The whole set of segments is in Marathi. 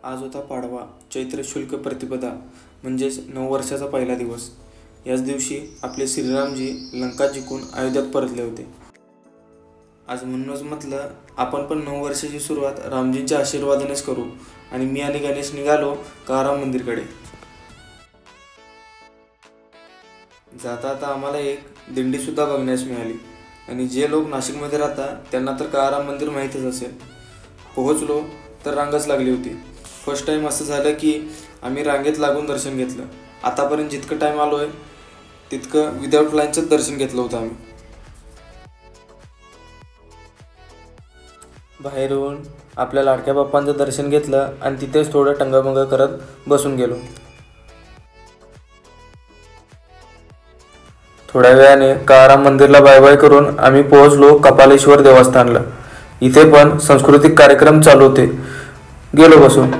आज होता पाडवा, चैत्र शुल्क प्रतिपदा म्हणजेच नववर्षाचा पहिला दिवस। याच दिवशी आपले श्रीरामजी लंका जिंकून अयोध्यात परतले होते। आज म्हणूनच म्हटलं आपण पण नववर्षाची सुरुवात रामजींच्या आशीर्वादानेच करू आणि मी आणि गणेश निघालो काराम मंदिरकडे। जाता आता आम्हाला एक दिंडी सुद्धा बघण्यास मिळाली आणि जे लोक नाशिकमध्ये राहतात त्यांना तर काराम मंदिर माहीतच असेल। पोहोचलो तर रांगच लागली होती। फर्स्ट टाइम असं झालं की आम्ही रांगेत लागून दर्शन घेतलं। आतापर्यंत जितकं टाइम आलोय तितकं विदाउट लाईनचं दर्शन घेतलं होतं आम्ही। बाहेर येऊन आपल्या लाडक्या बाप्पांचं दर्शन घेतलं आणि तिथेच थोडं टंगमंग करत बसून गेलो। थोड्या वेळाने काराम मंदिरला बाय बाय करून आम्ही पोहोचलो कपालेश्वर देवस्थानला। इथे पण सांस्कृतिक कार्यक्रम चालू होते, गेलो बसून।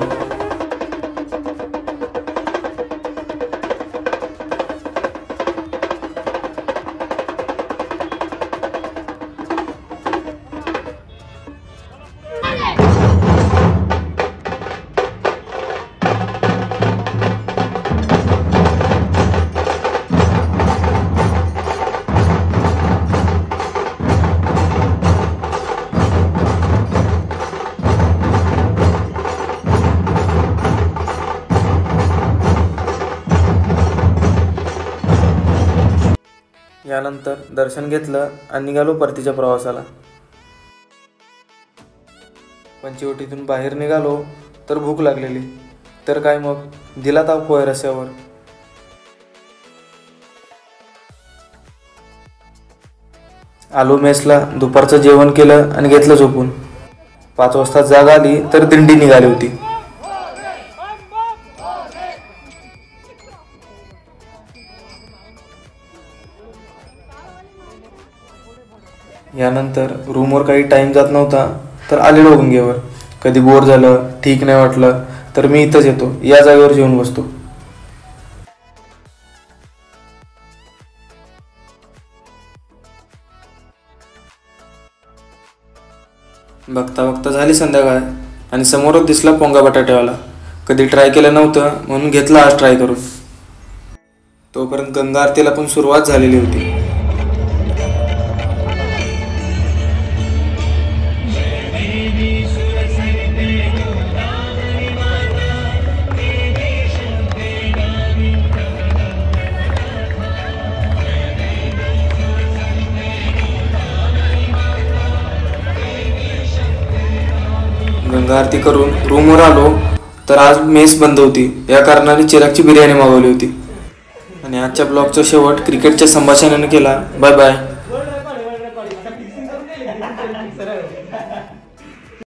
यानंतर दर्शन घेतलं आणि निघालो परतीच्या प्रवासाला। पंचवटीतून बाहेर निघालो तर भूक लागलेली, तर काय मग दिला ताव पोहे रस्त्यावर। आलो मेसला, दुपारचं जेवण केलं आणि घेतलं झोपून। 5 वाजता जाग आली तर दिंडी निघाली होती। यानंतर रूमवर काही टाइम जात नव्हता तर आलेलो गंगेवर। कधी बोर झालं, ठीक नाही वाटलं तर मी इथंच येतो, या जागेवर जेवून बसतो। बघता बघता झाली संध्याकाळ आणि समोरच दिसला पोंगा बटाट्यावाला। कधी ट्राय केलं नव्हतं म्हणून घेतला आज ट्राय करून। तोपर्यंत गंगा आरतीला पण सुरुवात झालेली होती। गंगा आरती करून रूमवर आलो तर आज मेस बंद होती, या कारणाने चिरागची बिर्याणी मागवली होती। आणि आजच्या ब्लॉगचा शेवट क्रिकेटच्या संभाषणाने केला। Bye bye.